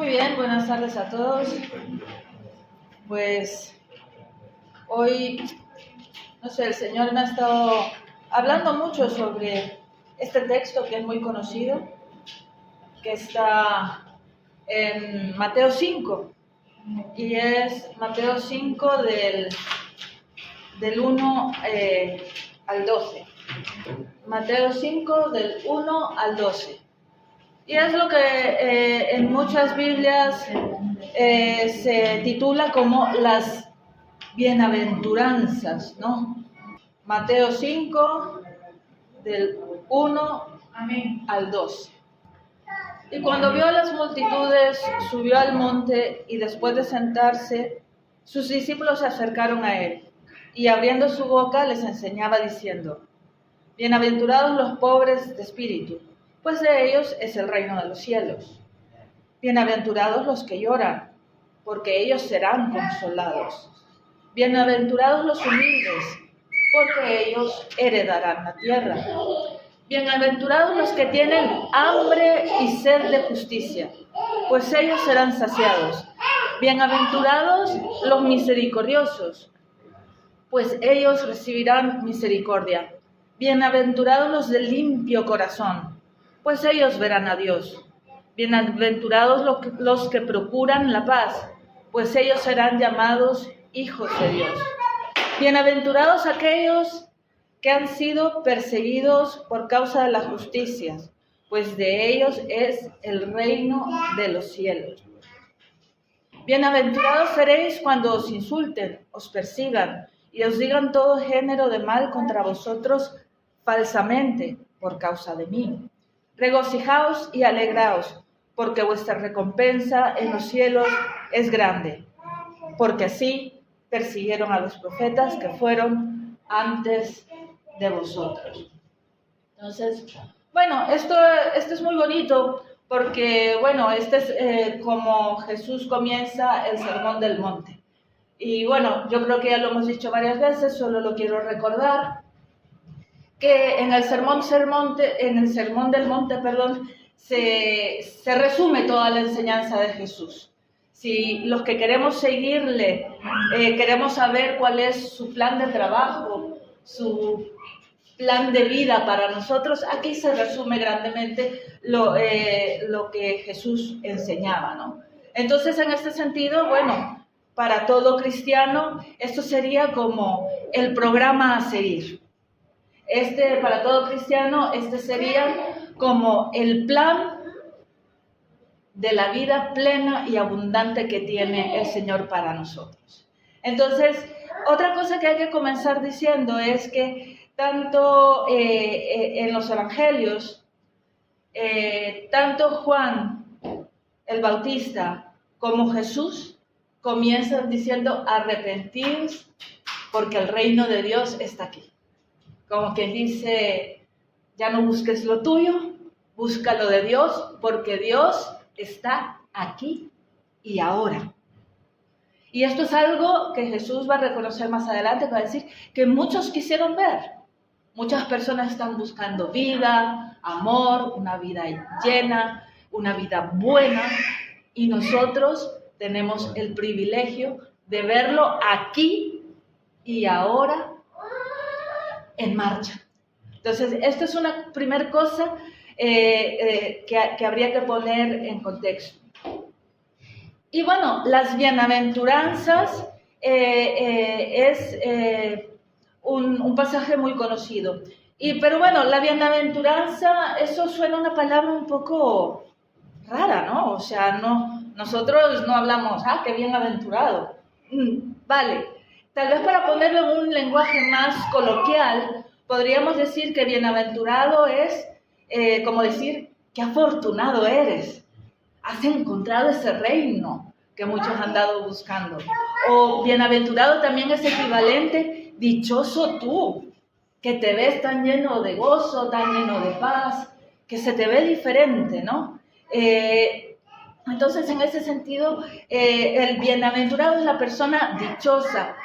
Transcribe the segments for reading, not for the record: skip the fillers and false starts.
Muy bien, buenas tardes a todos. Pues hoy, no sé, el Señor me ha estado hablando mucho sobre este texto que es muy conocido, que está en Mateo 5, y es Mateo 5 del 1 al 12. Mateo 5 del 1 al 12. Y es lo que en muchas Biblias se titula como las bienaventuranzas, ¿no? Mateo 5, del 1 al 12. Y cuando vio a las multitudes, subió al monte y después de sentarse, sus discípulos se acercaron a él y abriendo su boca les enseñaba diciendo: Bienaventurados los pobres de espíritu, pues de ellos es el reino de los cielos. Bienaventurados los que lloran, porque ellos serán consolados. Bienaventurados los humildes, porque ellos heredarán la tierra. Bienaventurados los que tienen hambre y sed de justicia, pues ellos serán saciados. Bienaventurados los misericordiosos, pues ellos recibirán misericordia. Bienaventurados los de limpio corazón, pues ellos verán a Dios. Bienaventurados los que procuran la paz, pues ellos serán llamados hijos de Dios. Bienaventurados aquellos que han sido perseguidos por causa de la justicia, pues de ellos es el reino de los cielos. Bienaventurados seréis cuando os insulten, os persigan y os digan todo género de mal contra vosotros falsamente por causa de mí. Regocijaos y alegraos, porque vuestra recompensa en los cielos es grande, porque así persiguieron a los profetas que fueron antes de vosotros. Entonces, bueno, esto es muy bonito porque, bueno, este es como Jesús comienza el Sermón del Monte. Y bueno, yo creo que ya lo hemos dicho varias veces, solo lo quiero recordar, que en el Sermón del Monte, se resume toda la enseñanza de Jesús. Si los que queremos seguirle, queremos saber cuál es su plan de trabajo, su plan de vida para nosotros, aquí se resume grandemente lo que Jesús enseñaba, ¿no? Entonces, en este sentido, bueno, para todo cristiano, esto sería como el programa a seguir. Para todo cristiano, este sería como el plan de la vida plena y abundante que tiene el Señor para nosotros. Entonces, otra cosa que hay que comenzar diciendo es que tanto en los evangelios, tanto Juan el Bautista como Jesús comienzan diciendo: arrepentíos porque el reino de Dios está aquí. Como quien dice, ya no busques lo tuyo, busca lo de Dios, porque Dios está aquí y ahora. Y esto es algo que Jesús va a reconocer más adelante, va a decir que muchos quisieron ver. Muchas personas están buscando vida, amor, una vida llena, una vida buena, y nosotros tenemos el privilegio de verlo aquí y ahora en marcha. Entonces, esto es una primera cosa que habría que poner en contexto. Y bueno, las bienaventuranzas es un pasaje muy conocido. Pero bueno, la bienaventuranza, eso suena una palabra un poco rara, ¿no? O sea, nosotros no hablamos, qué bienaventurado. Vale. Tal vez para ponerlo en un lenguaje más coloquial, podríamos decir que bienaventurado es como decir, qué afortunado eres. Has encontrado ese reino que muchos han andado buscando. O bienaventurado también es equivalente, dichoso tú, que te ves tan lleno de gozo, tan lleno de paz, que se te ve diferente, ¿no? Entonces, en ese sentido, el bienaventurado es la persona dichosa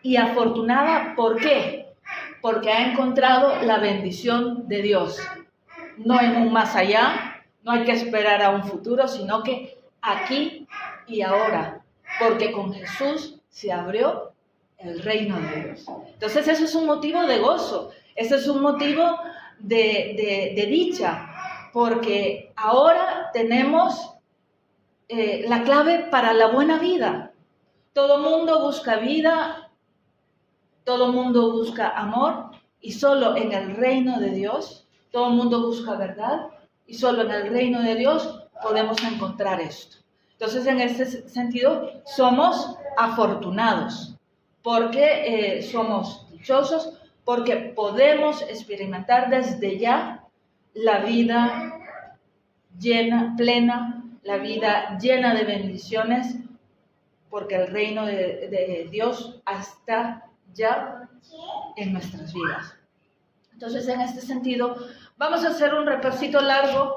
y afortunada. ¿Por qué? Porque ha encontrado la bendición de Dios. No en un más allá, no hay que esperar a un futuro, sino que aquí y ahora, porque con Jesús se abrió el reino de Dios. Entonces eso es un motivo de gozo, eso es un motivo de dicha, porque ahora tenemos la clave para la buena vida. Todo mundo busca vida, todo mundo busca amor, y solo en el reino de Dios, todo mundo busca verdad, y solo en el reino de Dios podemos encontrar esto. Entonces, en este sentido, somos afortunados, porque somos dichosos, porque podemos experimentar desde ya la vida llena, plena, la vida llena de bendiciones, porque el reino de Dios está ya en nuestras vidas. Entonces, en este sentido, vamos a hacer un repasito largo,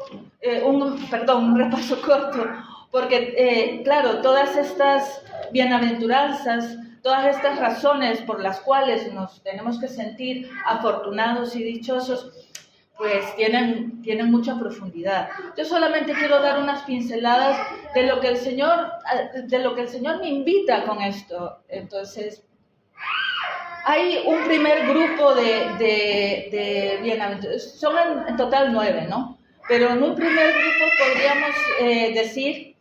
un repaso corto, porque, claro, todas estas bienaventuranzas, todas estas razones por las cuales nos tenemos que sentir afortunados y dichosos, pues tienen mucha profundidad. Yo solamente quiero dar unas pinceladas de lo que el Señor me invita con esto. Entonces, hay un primer grupo de bienaventurados, son en total 9, ¿no? Pero en un primer grupo podríamos decir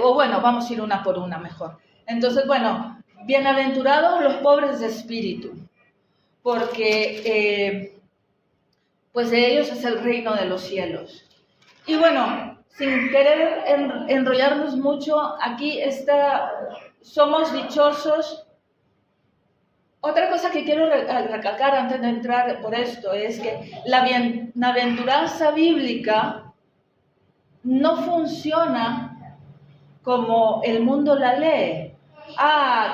o bueno, vamos a ir una por una mejor. Entonces, bueno, bienaventurados los pobres de espíritu, porque pues de ellos es el reino de los cielos. Y bueno, sin querer enrollarnos mucho, aquí somos dichosos. Otra cosa que quiero recalcar antes de entrar por esto es que la bienaventuranza bíblica no funciona como el mundo la lee.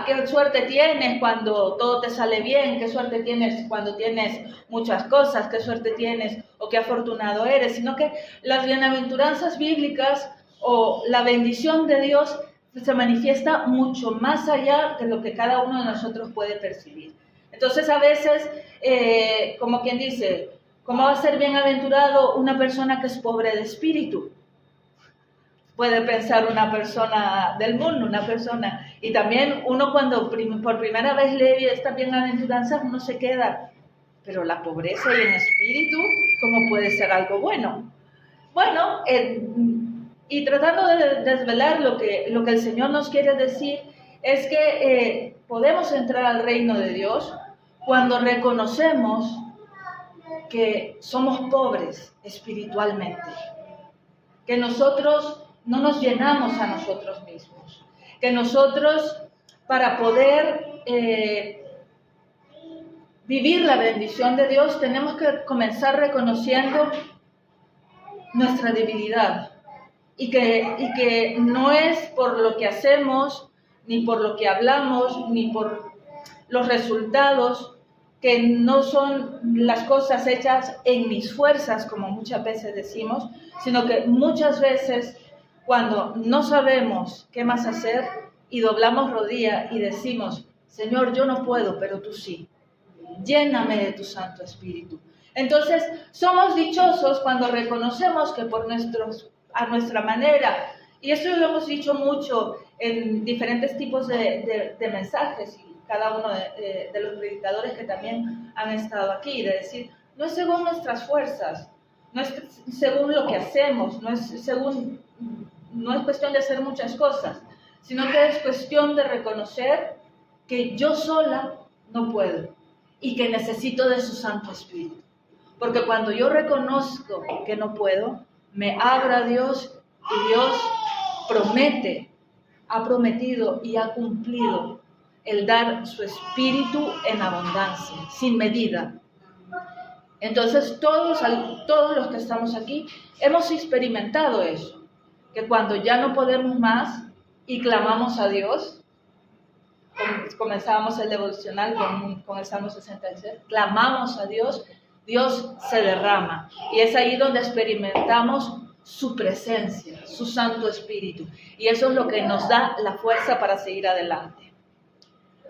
Qué suerte tienes cuando todo te sale bien, qué suerte tienes cuando tienes muchas cosas, qué suerte tienes o qué afortunado eres, sino que las bienaventuranzas bíblicas o la bendición de Dios se manifiesta mucho más allá de lo que cada uno de nosotros puede percibir. Entonces, a veces, como quien dice, ¿cómo va a ser bienaventurado una persona que es pobre de espíritu? Puede pensar una persona del mundo, y también uno cuando por primera vez lee estas bienaventuranzas, uno se queda, pero la pobreza y el espíritu, ¿cómo puede ser algo bueno? Bueno, y tratando de desvelar lo que el Señor nos quiere decir, es que podemos entrar al reino de Dios cuando reconocemos que somos pobres espiritualmente, que nosotros no nos llenamos a nosotros mismos, que nosotros para poder vivir la bendición de Dios tenemos que comenzar reconociendo nuestra debilidad y que no es por lo que hacemos, ni por lo que hablamos, ni por los resultados, que no son las cosas hechas en mis fuerzas, como muchas veces decimos, sino que muchas veces cuando no sabemos qué más hacer y doblamos rodilla y decimos, Señor, yo no puedo, pero tú sí, lléname de tu Santo Espíritu. Entonces, somos dichosos cuando reconocemos que a nuestra manera, y esto lo hemos dicho mucho en diferentes tipos de mensajes, y cada uno de los predicadores que también han estado aquí, de decir, no es según nuestras fuerzas, no es según lo que hacemos, no es cuestión de hacer muchas cosas, sino que es cuestión de reconocer que yo sola no puedo y que necesito de su Santo Espíritu. Porque cuando yo reconozco que no puedo, me abro a Dios y Dios ha prometido y ha cumplido el dar su Espíritu en abundancia, sin medida. Entonces todos los que estamos aquí hemos experimentado eso, que cuando ya no podemos más y clamamos a Dios, comenzábamos el devocional con el Salmo 66, clamamos a Dios, Dios se derrama. Y es ahí donde experimentamos su presencia, su Santo Espíritu. Y eso es lo que nos da la fuerza para seguir adelante.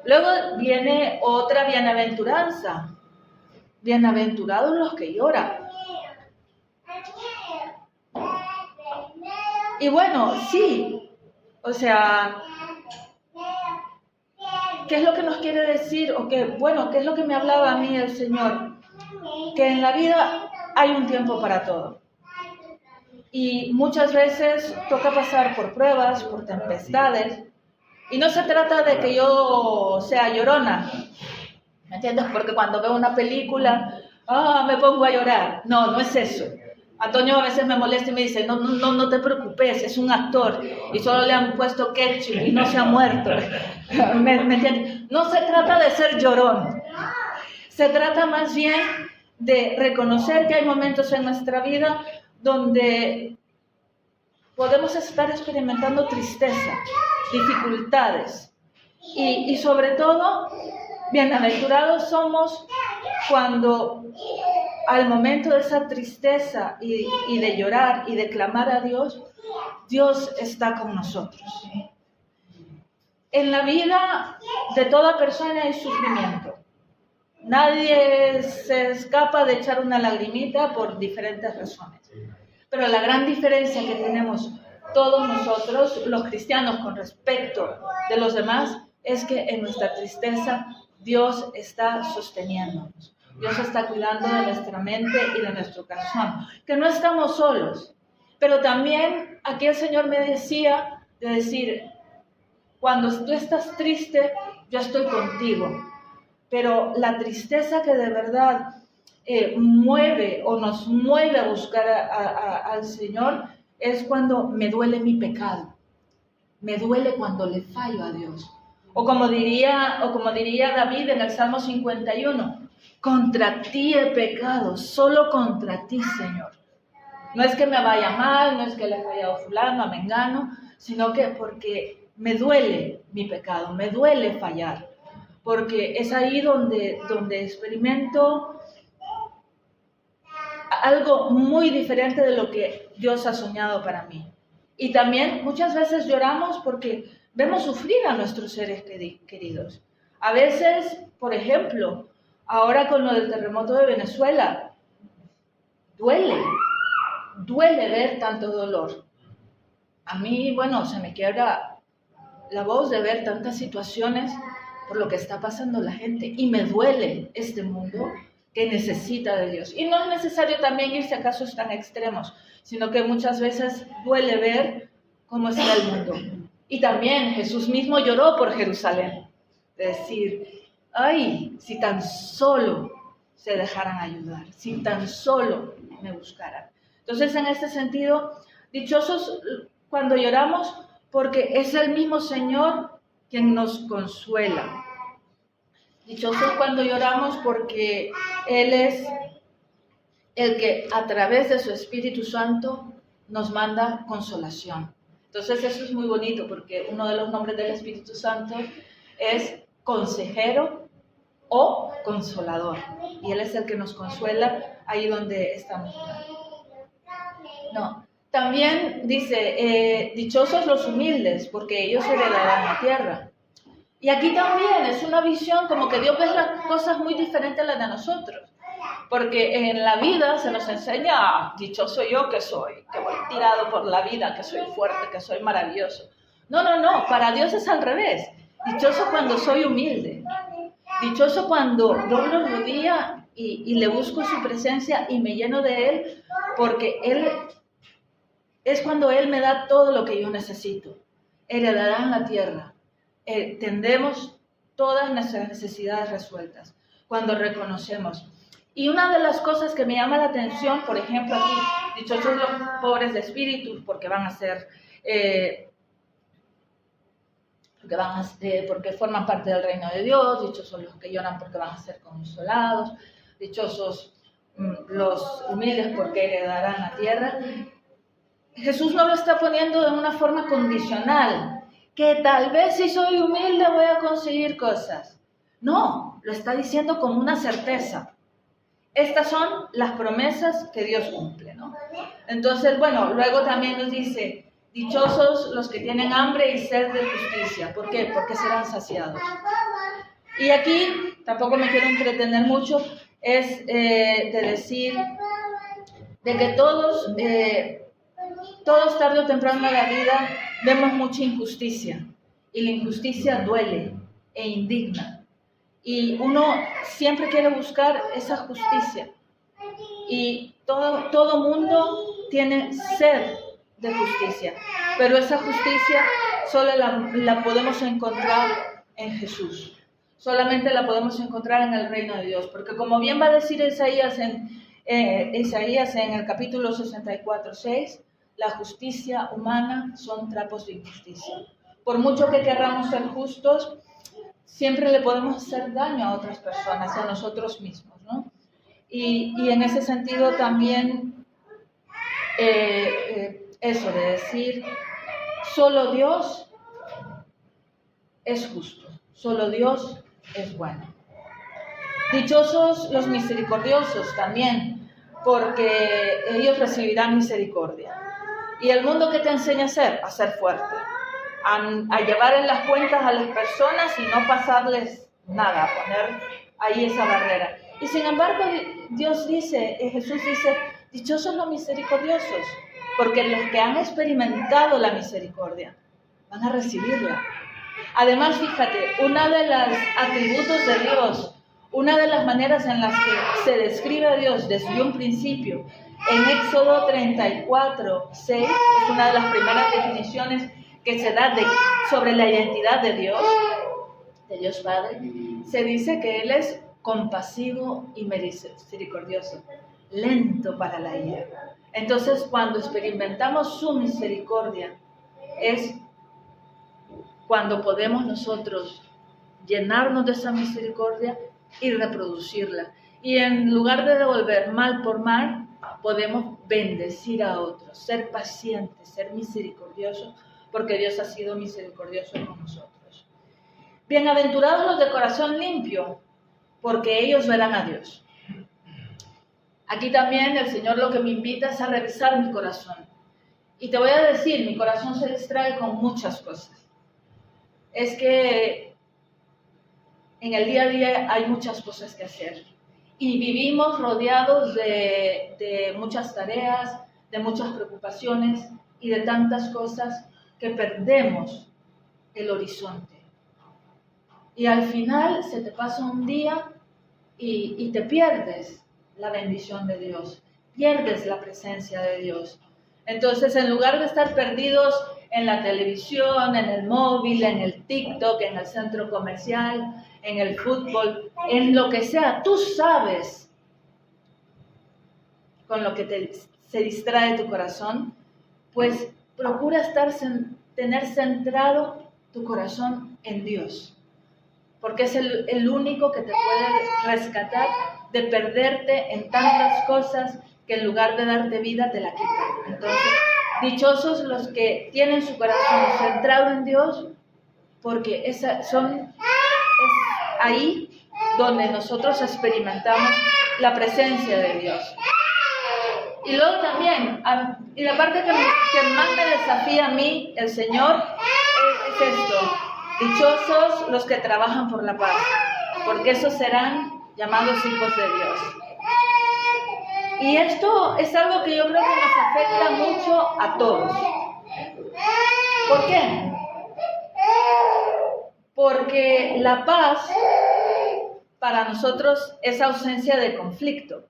Luego viene otra bienaventuranza. Bienaventurados los que lloran. Y bueno, sí, o sea, ¿qué es lo que nos quiere decir? O que, bueno, ¿qué es lo que me hablaba a mí el Señor? Que en la vida hay un tiempo para todo. Y muchas veces toca pasar por pruebas, por tempestades. Y no se trata de que yo sea llorona, ¿me entiendes? Porque cuando veo una película, me pongo a llorar. No, no es eso. Antonio a veces me molesta y me dice, no te preocupes, es un actor y solo le han puesto ketchup y no se ha muerto. ¿Me entiendes? No se trata de ser llorón. Se trata más bien de reconocer que hay momentos en nuestra vida donde podemos estar experimentando tristeza, dificultades y sobre todo, bienaventurados somos cuando al momento de esa tristeza y de llorar y de clamar a Dios, Dios está con nosotros. En la vida de toda persona hay sufrimiento. Nadie se escapa de echar una lagrimita por diferentes razones. Pero la gran diferencia que tenemos todos nosotros, los cristianos, con respecto de los demás, es que en nuestra tristeza Dios está sosteniéndonos. Dios está cuidando de nuestra mente y de nuestro corazón. Que no estamos solos. Pero también aquí el Señor me decía de decir, cuando tú estás triste, yo estoy contigo. Pero la tristeza que de verdad mueve o nos mueve a buscar al Señor es cuando me duele mi pecado. Me duele cuando le fallo a Dios. O como diría David en el Salmo 51, contra ti he pecado, solo contra ti, Señor. No es que me vaya mal, no es que le he fallado a fulano, a mengano, sino que porque me duele mi pecado, me duele fallar. Porque es ahí donde experimento algo muy diferente de lo que Dios ha soñado para mí. Y también muchas veces lloramos porque vemos sufrir a nuestros seres queridos. A veces, por ejemplo, ahora con lo del terremoto de Venezuela, duele ver tanto dolor. A mí, bueno, se me quiebra la voz de ver tantas situaciones por lo que está pasando la gente. Y me duele este mundo que necesita de Dios. Y no es necesario también irse a casos tan extremos, sino que muchas veces duele ver cómo está el mundo. Y también Jesús mismo lloró por Jerusalén. Es decir, ay, si tan solo se dejaran ayudar, si tan solo me buscaran. Entonces, en este sentido, dichosos cuando lloramos, porque es el mismo Señor quien nos consuela. Dichosos cuando lloramos porque Él es el que a través de su Espíritu Santo nos manda consolación. Entonces eso es muy bonito porque uno de los nombres del Espíritu Santo es consejero o consolador. Y Él es el que nos consuela ahí donde estamos. No. También dice, dichosos los humildes, porque ellos heredarán la tierra. Y aquí también es una visión como que Dios ve las cosas muy diferentes a las de nosotros. Porque en la vida se nos enseña, dichoso yo que soy, que voy tirado por la vida, que soy fuerte, que soy maravilloso. No, para Dios es al revés. Dichoso cuando soy humilde. Dichoso cuando doblo rodilla y le busco su presencia y me lleno de Él, porque Él es cuando Él me da todo lo que yo necesito. Heredarán la tierra. Tendremos todas nuestras necesidades resueltas cuando reconocemos. Y una de las cosas que me llama la atención, por ejemplo, aquí, dichosos los pobres de espíritu, porque van a ser, porque forman parte del reino de Dios. Dichosos los que lloran porque van a ser consolados. Dichosos los humildes porque heredarán la tierra. Jesús no lo está poniendo de una forma condicional, que tal vez si soy humilde voy a conseguir cosas. No, lo está diciendo como una certeza. Estas son las promesas que Dios cumple, ¿no? Entonces, bueno, luego también nos dice, dichosos los que tienen hambre y sed de justicia. ¿Por qué? Porque serán saciados. Y aquí, tampoco me quiero entretener mucho, es de decir de que todos todos tarde o temprano en la vida vemos mucha injusticia y la injusticia duele e indigna y uno siempre quiere buscar esa justicia y todo mundo tiene sed de justicia, pero esa justicia solo la podemos encontrar en Jesús. Solamente la podemos encontrar en el reino de Dios, porque como bien va a decir Isaías en el capítulo 64:6, la justicia humana son trapos de injusticia. Por mucho que queramos ser justos, siempre le podemos hacer daño a otras personas, a nosotros mismos, ¿no? Y en ese sentido también eso de decir, solo Dios es justo, solo Dios es bueno. Dichosos los misericordiosos también, porque ellos recibirán misericordia. ¿Y el mundo qué te enseña a hacer? A ser fuerte, a llevar en las cuentas a las personas y no pasarles nada, a poner ahí esa barrera. Y sin embargo, Jesús dice, dichosos los misericordiosos, porque los que han experimentado la misericordia van a recibirla. Además, fíjate, una de los atributos de Dios, una de las maneras en las que se describe a Dios desde un principio, en Éxodo 34:6, es una de las primeras definiciones que se da sobre la identidad de Dios Padre, se dice que Él es compasivo y misericordioso, lento para la ira. Entonces, cuando experimentamos su misericordia, es cuando podemos nosotros llenarnos de esa misericordia y reproducirla. Y en lugar de devolver mal por mal, podemos bendecir a otros, ser pacientes, ser misericordiosos, porque Dios ha sido misericordioso con nosotros. Bienaventurados los de corazón limpio, porque ellos verán a Dios. Aquí también el Señor lo que me invita es a revisar mi corazón. Y te voy a decir, mi corazón se distrae con muchas cosas. Es que en el día a día hay muchas cosas que hacer. Y vivimos rodeados de muchas tareas, de muchas preocupaciones y de tantas cosas que perdemos el horizonte. Y al final se te pasa un día y te pierdes la bendición de Dios, pierdes la presencia de Dios. Entonces, en lugar de estar perdidos en la televisión, en el móvil, en el TikTok, en el centro comercial, en el fútbol, en lo que sea, tú sabes con lo que se distrae tu corazón, pues procura tener centrado tu corazón en Dios, porque es el único que te puede rescatar de perderte en tantas cosas que en lugar de darte vida te la quitan. Entonces, dichosos los que tienen su corazón centrado en Dios, porque es ahí donde nosotros experimentamos la presencia de Dios. Y luego también, y la parte que más me desafía a mí, el Señor, es esto: dichosos los que trabajan por la paz, porque esos serán llamados hijos de Dios. Y esto es algo que yo creo que nos afecta mucho a todos. ¿Por qué? Porque la paz para nosotros es ausencia de conflicto.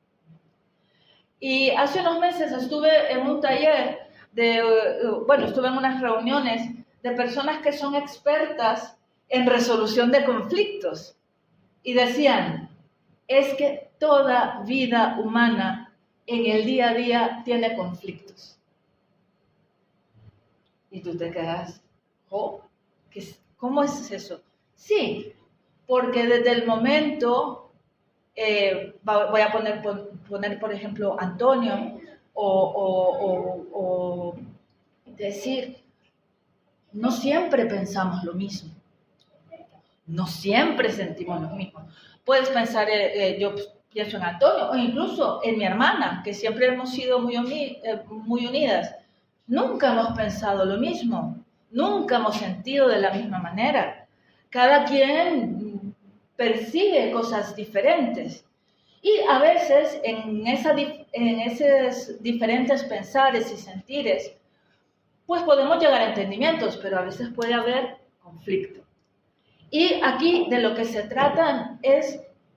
Y hace unos meses estuve en un taller, estuve en unas reuniones de personas que son expertas en resolución de conflictos. Y decían, es que toda vida humana en el día a día tiene conflictos. Y tú te quedas, ¿cómo es eso? Sí, porque desde el momento, voy a poner por ejemplo Antonio, o decir, no siempre pensamos lo mismo, no siempre sentimos lo mismo. Puedes pensar, yo pienso en Antonio, o incluso en mi hermana, que siempre hemos sido muy unidas. Nunca hemos pensado lo mismo, nunca hemos sentido de la misma manera. Cada quien percibe cosas diferentes. Y a veces en esos diferentes pensares y sentires, pues podemos llegar a entendimientos, pero a veces puede haber conflicto. Y aquí de lo que se trata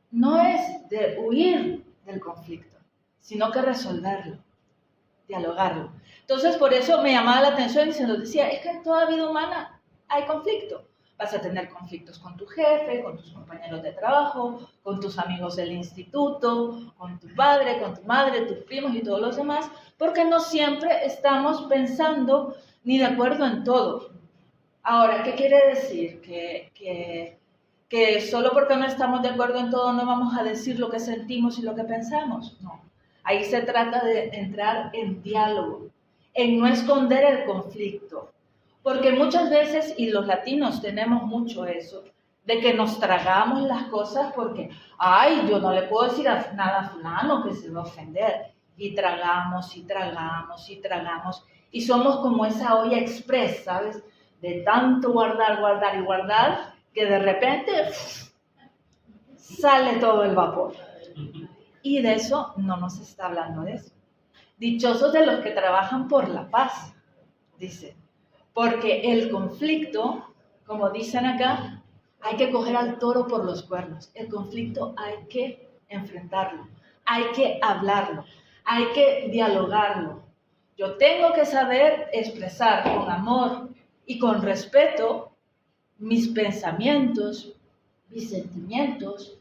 no es de huir del conflicto, sino que resolverlo, dialogarlo. Entonces, por eso me llamaba la atención y se nos decía, es que en toda vida humana hay conflicto. Vas a tener conflictos con tu jefe, con tus compañeros de trabajo, con tus amigos del instituto, con tu padre, con tu madre, tus primos y todos los demás, porque no siempre estamos pensando ni de acuerdo en todo. Ahora, ¿qué quiere decir? Que solo porque no estamos de acuerdo en todo no vamos a decir lo que sentimos y lo que pensamos. No. Ahí se trata de entrar en diálogo, en no esconder el conflicto. Porque muchas veces, y los latinos tenemos mucho eso, de que nos tragamos las cosas porque, ay, yo no le puedo decir nada a fulano que se va a ofender. Y tragamos, y tragamos, y tragamos. Y somos como esa olla express, ¿sabes? De tanto guardar, guardar y guardar, que de repente sale todo el vapor. Y de eso no nos está hablando de eso. Dichosos de los que trabajan por la paz, dice. Porque el conflicto, como dicen acá, hay que coger al toro por los cuernos. El conflicto hay que enfrentarlo, hay que hablarlo, hay que dialogarlo. Yo tengo que saber expresar con amor y con respeto mis pensamientos, mis sentimientos,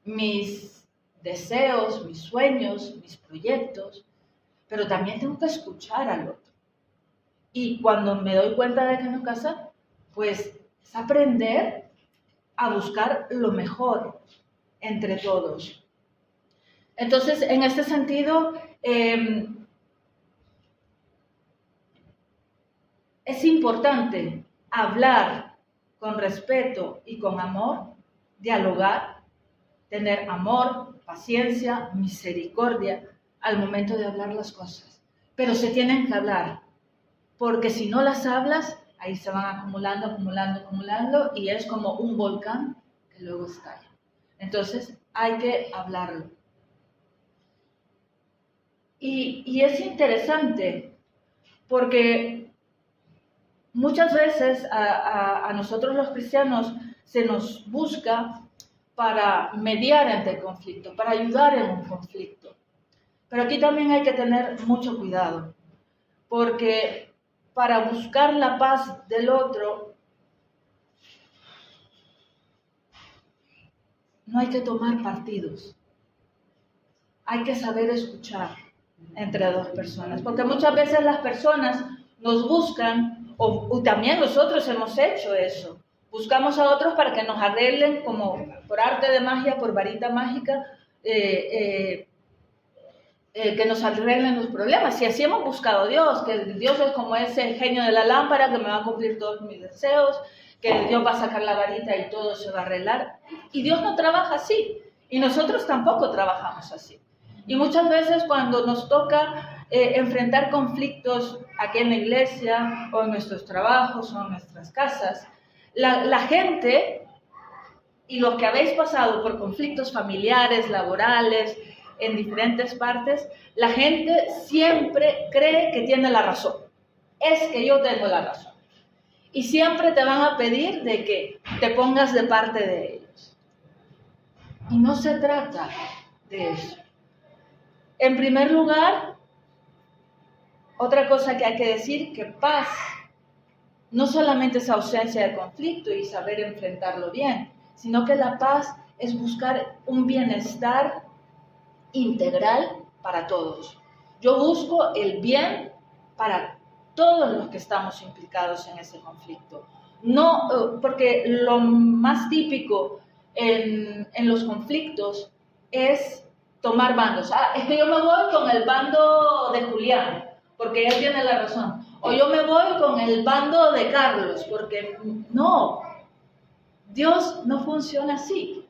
mis deseos, mis sueños, mis proyectos, pero también tengo que escuchar al otro. Y cuando me doy cuenta de que no casa, pues es aprender a buscar lo mejor entre todos. Entonces, en este sentido, es importante hablar con respeto y con amor, dialogar, tener amor, paciencia, misericordia al momento de hablar las cosas. Pero se tienen que hablar, porque si no las hablas, ahí se van acumulando, acumulando, acumulando, y es como un volcán que luego estalla. Entonces, hay que hablarlo. Y es interesante, porque muchas veces a nosotros los cristianos se nos busca para mediar ante el conflicto, para ayudar en un conflicto. Pero aquí también hay que tener mucho cuidado, porque para buscar la paz del otro no hay que tomar partidos. Hay que saber escuchar entre dos personas, porque muchas veces las personas nos buscan, o también nosotros hemos hecho eso. Buscamos a otros para que nos arreglen, como por arte de magia, por varita mágica, que nos arreglen los problemas. Y así hemos buscado a Dios, que Dios es como ese genio de la lámpara que me va a cumplir todos mis deseos, que Dios va a sacar la varita y todo se va a arreglar. Y Dios no trabaja así, y nosotros tampoco trabajamos así. Y muchas veces cuando nos toca enfrentar conflictos aquí en la iglesia, o en nuestros trabajos, o en nuestras casas, la gente, y los que habéis pasado por conflictos familiares, laborales, en diferentes partes, la gente siempre cree que tiene la razón. Es que yo tengo la razón. Y siempre te van a pedir de que te pongas de parte de ellos. Y no se trata de eso. En primer lugar, otra cosa que hay que decir, que paz no solamente es ausencia de conflicto y saber enfrentarlo bien, sino que la paz es buscar un bienestar integral para todos. Yo busco el bien para todos los que estamos implicados en ese conflicto. No, porque lo más típico en los conflictos es tomar bandos. Es que yo me voy con el bando de Julián, porque él tiene la razón. O yo me voy con el bando de Carlos, porque no. Dios no funciona así.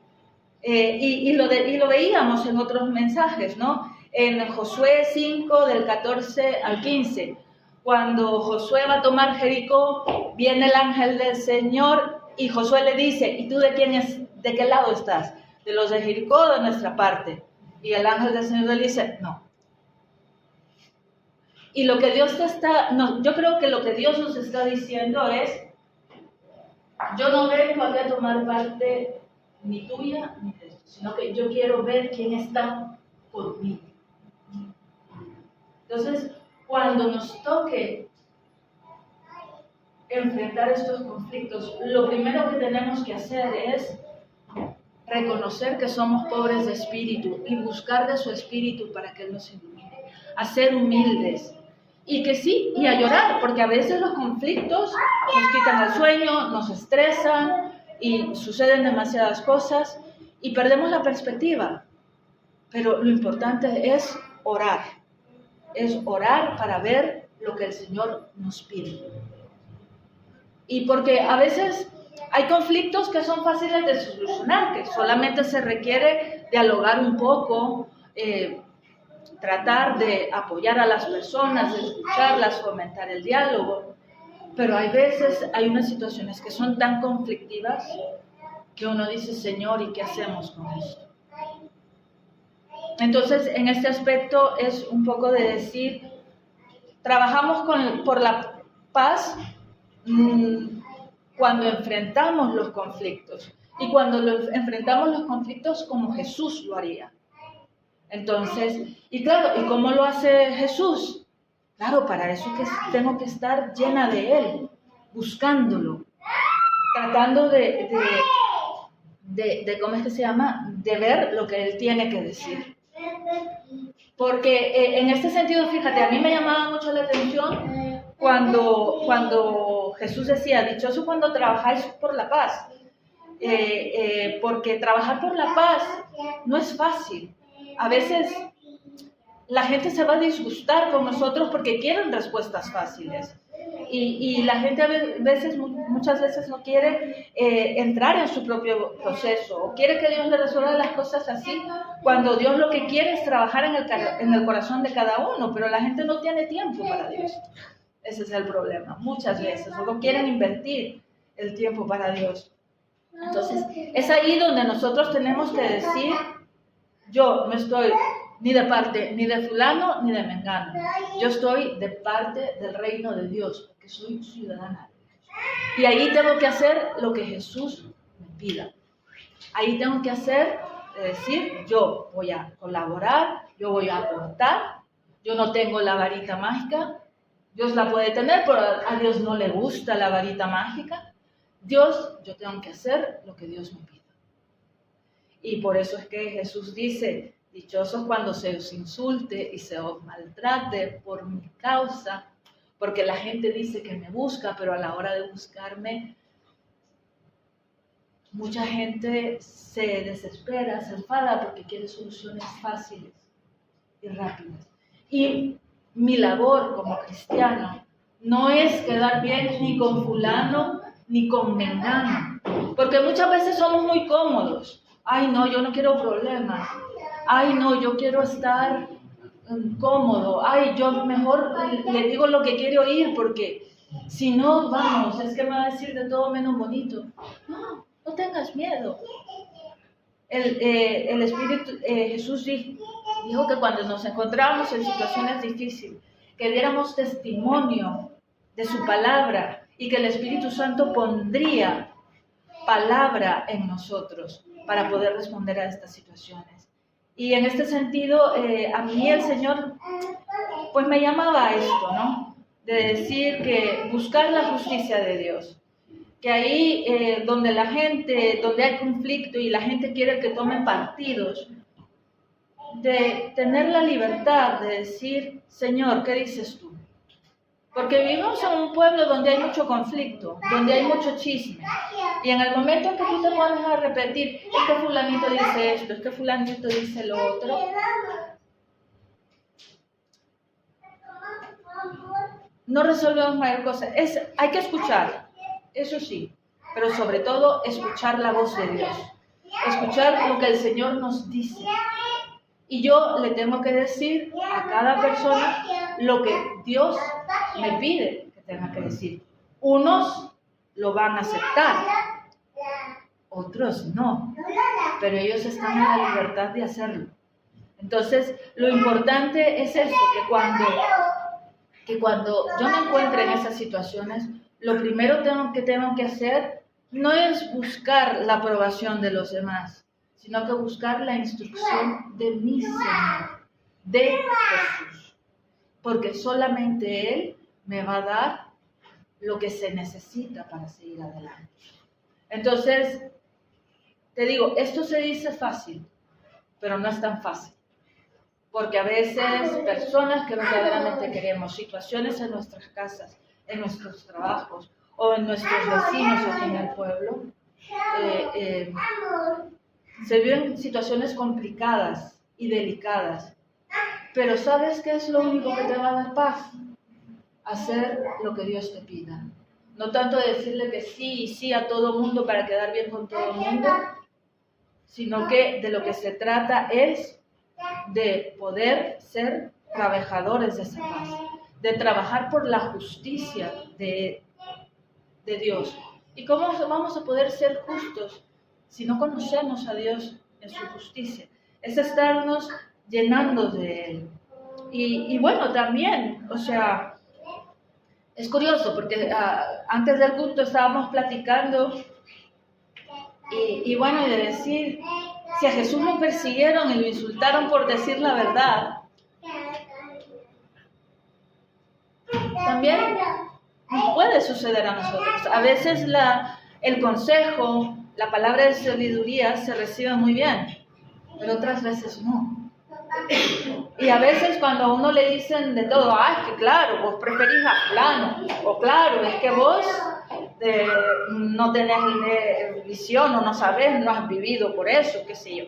Y lo veíamos en otros mensajes, ¿no? En Josué 5, del 14 al 15, cuando Josué va a tomar Jericó, viene el ángel del Señor y Josué le dice, ¿y tú de qué lado estás? ¿De los de Jericó o de nuestra parte? Y el ángel del Señor le dice, no. Y lo que Dios yo creo que lo que Dios nos está diciendo es, yo no vengo aquí a tomar parte ni tuya ni de esto, sino que yo quiero ver quién está conmigo. Entonces, cuando nos toque enfrentar estos conflictos, lo primero que tenemos que hacer es reconocer que somos pobres de espíritu y buscar de su espíritu para que Él nos ilumine, a ser humildes y que sí, y a llorar, porque a veces los conflictos nos quitan el sueño, nos estresan y suceden demasiadas cosas y perdemos la perspectiva, pero lo importante es orar para ver lo que el Señor nos pide. Y porque a veces hay conflictos que son fáciles de solucionar, que solamente se requiere dialogar un poco, tratar de apoyar a las personas, de escucharlas, fomentar el diálogo. Pero hay unas situaciones que son tan conflictivas que uno dice, Señor, ¿y qué hacemos con esto? Entonces, en este aspecto es un poco de decir, trabajamos por la paz cuando enfrentamos los conflictos y cuando enfrentamos los conflictos como Jesús lo haría. Entonces, y claro, ¿y cómo lo hace Jesús? Claro, para eso que tengo que estar llena de Él, buscándolo, tratando de ¿cómo es que se llama? De ver lo que Él tiene que decir. Porque en este sentido, fíjate, a mí me llamaba mucho la atención cuando Jesús decía, dichoso cuando trabajáis por la paz, porque trabajar por la paz no es fácil. A veces la gente se va a disgustar con nosotros porque quieren respuestas fáciles. Y la gente muchas veces no quiere entrar en su propio proceso o quiere que Dios le resuelva las cosas así, cuando Dios lo que quiere es trabajar en el corazón de cada uno, pero la gente no tiene tiempo para Dios. Ese es el problema, muchas veces, solo quieren invertir el tiempo para Dios. Entonces, es ahí donde nosotros tenemos que decir, yo no estoy ni de parte ni de fulano ni de mengano. Yo estoy de parte del reino de Dios, porque soy ciudadana de Dios. Y ahí tengo que hacer lo que Jesús me pida. Ahí tengo que decir, yo voy a colaborar, yo voy a aportar, yo no tengo la varita mágica. Dios la puede tener, pero a Dios no le gusta la varita mágica. Yo tengo que hacer lo que Dios me pida. Y por eso es que Jesús dice, dichosos cuando se os insulte y se os maltrate por mi causa, porque la gente dice que me busca, pero a la hora de buscarme, mucha gente se desespera, se enfada porque quiere soluciones fáciles y rápidas. Y mi labor como cristiano no es quedar bien ni con fulano ni con mengano, porque muchas veces somos muy cómodos. Ay, no, yo no quiero problemas. Ay, no, yo quiero estar cómodo. Ay, yo mejor le digo lo que quiere oír, porque si no, vamos, es que me va a decir de todo menos bonito. No, no tengas miedo. El Espíritu, Jesús dijo que cuando nos encontrábamos en situaciones difíciles, que diéramos testimonio de su palabra y que el Espíritu Santo pondría palabra en nosotros para poder responder a estas situaciones. Y en este sentido, a mí el Señor pues me llamaba a esto, ¿no? De decir que buscar la justicia de Dios. Que ahí donde hay conflicto y la gente quiere que tomen partidos, de tener la libertad de decir, Señor, ¿qué dices tú? Porque vivimos en un pueblo donde hay mucho conflicto, donde hay mucho chisme. Y en el momento en que tú te pones a repetir, es que fulanito dice esto, es que fulanito dice lo otro, no resolvemos mayor cosa. Hay que escuchar, eso sí, pero sobre todo escuchar la voz de Dios. Escuchar lo que el Señor nos dice. Y yo le tengo que decir a cada persona lo que Dios me pide que tenga que decir. Unos lo van a aceptar, otros no, pero ellos están en la libertad de hacerlo. Entonces, lo importante es eso, que cuando yo me encuentre en esas situaciones, lo primero que tengo que hacer no es buscar la aprobación de los demás, sino que buscar la instrucción de mi Señor, de Jesús, porque solamente Él me va a dar lo que se necesita para seguir adelante. Entonces, te digo, esto se dice fácil, pero no es tan fácil. Porque a veces personas que verdaderamente queremos, situaciones en nuestras casas, en nuestros trabajos o en nuestros vecinos aquí en el pueblo, se viven situaciones complicadas y delicadas. Pero ¿sabes qué es lo único que te va a dar paz? Hacer lo que Dios te pida. No tanto decirle que sí y sí a todo mundo para quedar bien con todo el mundo, sino que de lo que se trata es de poder ser trabajadores de esa paz, de trabajar por la justicia de Dios. ¿Y cómo vamos a poder ser justos si no conocemos a Dios en su justicia? Es estarnos llenando de Él. Y bueno, también, o sea, es curioso porque antes del culto estábamos platicando y bueno, y de decir, si a Jesús lo persiguieron y lo insultaron por decir la verdad, también nos puede suceder a nosotros. A veces el consejo, la palabra de sabiduría se recibe muy bien, pero otras veces no. Y a veces cuando a uno le dicen de todo, es que claro, vos preferís a fulano, o claro, es que vos no tenés visión o no sabés, no has vivido por eso, qué sé yo.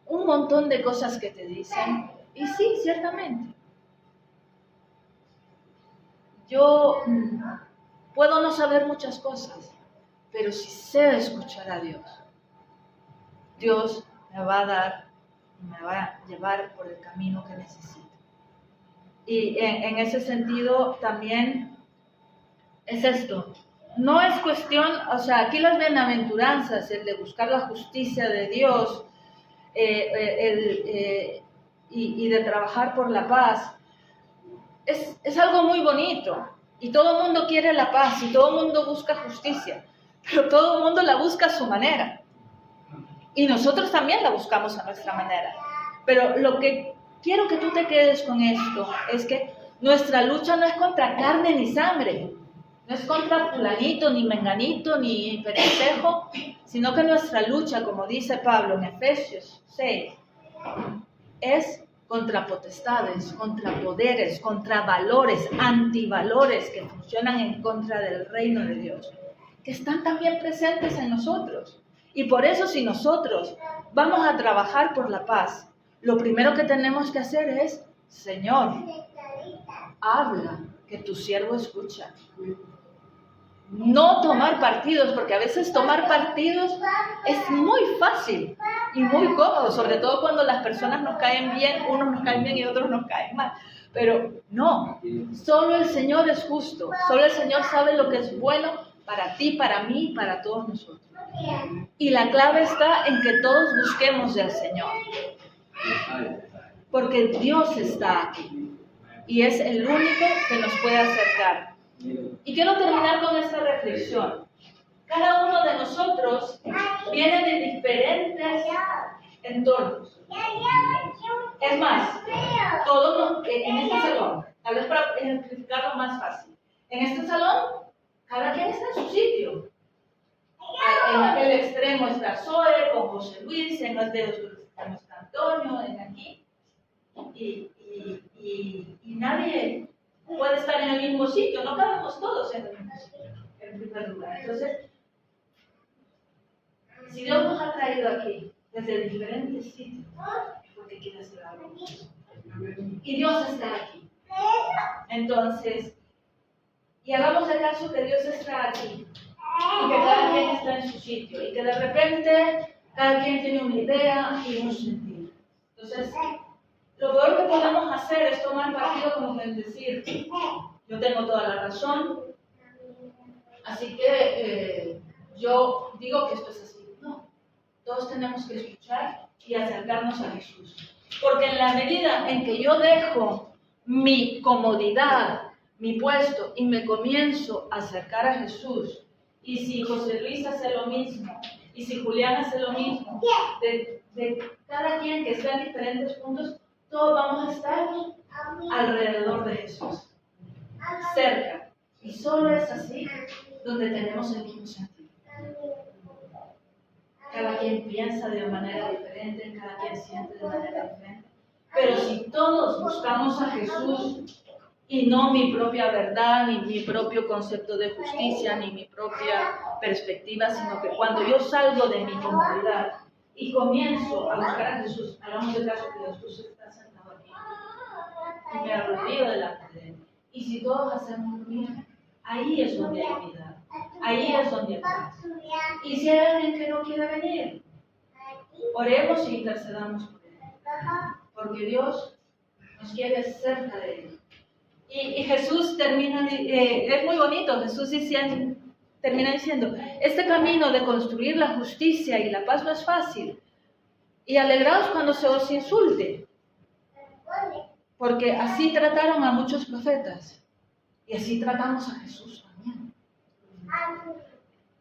Un montón de cosas que te dicen, y sí, ciertamente. Yo puedo no saber muchas cosas, pero si sé escuchar a Dios, Dios me va a llevar por el camino que necesito. Y en ese sentido también es esto. No es cuestión, o sea, aquí las bienaventuranzas, el de buscar la justicia de Dios y de trabajar por la paz, es algo muy bonito. Y todo el mundo quiere la paz y todo el mundo busca justicia, pero todo el mundo la busca a su manera. Y nosotros también la buscamos a nuestra manera. Pero lo que quiero que tú te quedes con esto es que nuestra lucha no es contra carne ni sangre, no es contra fulanito, ni menganito, ni perencejo, sino que nuestra lucha, como dice Pablo en Efesios 6, es contra potestades, contra poderes, contra valores, antivalores que funcionan en contra del reino de Dios, que están también presentes en nosotros. Y por eso, si nosotros vamos a trabajar por la paz, lo primero que tenemos que hacer es, Señor, habla, que tu siervo escucha. No tomar partidos, porque a veces tomar partidos es muy fácil y muy cómodo, sobre todo cuando las personas nos caen bien, unos nos caen bien y otros nos caen mal. Pero no, solo el Señor es justo, solo el Señor sabe lo que es bueno para ti, para mí, para todos nosotros. Y la clave está en que todos busquemos del Señor, porque Dios está aquí y es el único que nos puede acercar. Y quiero terminar con esta reflexión. Cada uno de nosotros viene de diferentes entornos. Es más, todos en este salón, tal vez para ejemplificarlo más fácil, en este salón, cada quien está en su sitio. En aquel extremo está Zoe, con José Luis, en los dedos está Antonio, en aquí. Y nadie puede estar en el mismo sitio, no cabemos todos en el mismo sitio, en primer lugar. Entonces, si Dios nos ha traído aquí, desde diferentes sitios, porque quiere hacer algo. Y Dios está aquí. Entonces, y hagamos el caso que Dios está aquí, y que cada quien está en su sitio, y que de repente cada quien tiene una idea y un sentido. Entonces, lo peor que podemos hacer es tomar partido como en decir, yo tengo toda la razón, así que yo digo que esto es así. No, todos tenemos que escuchar y acercarnos a Jesús. Porque en la medida en que yo dejo mi comodidad, mi puesto, y me comienzo a acercar a Jesús, y si José Luis hace lo mismo, y si Julián hace lo mismo, de cada quien que esté en diferentes puntos, todos vamos a estar alrededor de Jesús, cerca. Y solo es así donde tenemos el mismo sentido. Cada quien piensa de manera diferente, cada quien siente de manera diferente. Pero si todos buscamos a Jesús y no mi propia verdad, ni mi propio concepto de justicia, ni mi propia perspectiva, sino que cuando yo salgo de mi comodidad y comienzo a buscar a Jesús, hagamos el caso que Jesús está sentado aquí, y me arrodillo delante de Él. Y si todos hacemos lo mismo, ahí es donde hay unidad, ahí es donde hay paz. Y si hay alguien que no quiere venir, oremos y intercedamos por Él, porque Dios nos quiere cerca de Él. Y Jesús termina, es muy bonito, Jesús termina diciendo, este camino de construir la justicia y la paz no es fácil, y alegraos cuando se os insulte, porque así trataron a muchos profetas, y así tratamos a Jesús también.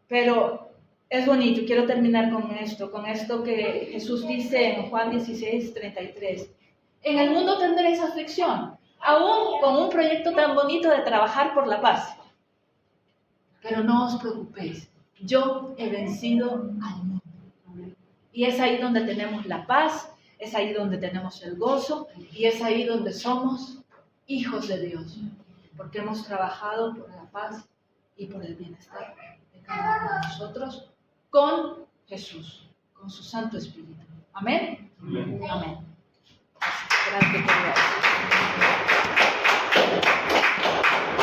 Pero es bonito, quiero terminar con esto que Jesús dice en Juan 16:33. En el mundo tendréis aflicción, aún con un proyecto tan bonito de trabajar por la paz. Pero no os preocupéis, yo he vencido al mundo. Y es ahí donde tenemos la paz, es ahí donde tenemos el gozo, y es ahí donde somos hijos de Dios, porque hemos trabajado por la paz y por el bienestar de cada uno de nosotros con Jesús, con su Santo Espíritu. ¿Amén? Amén. Amén. Gracias por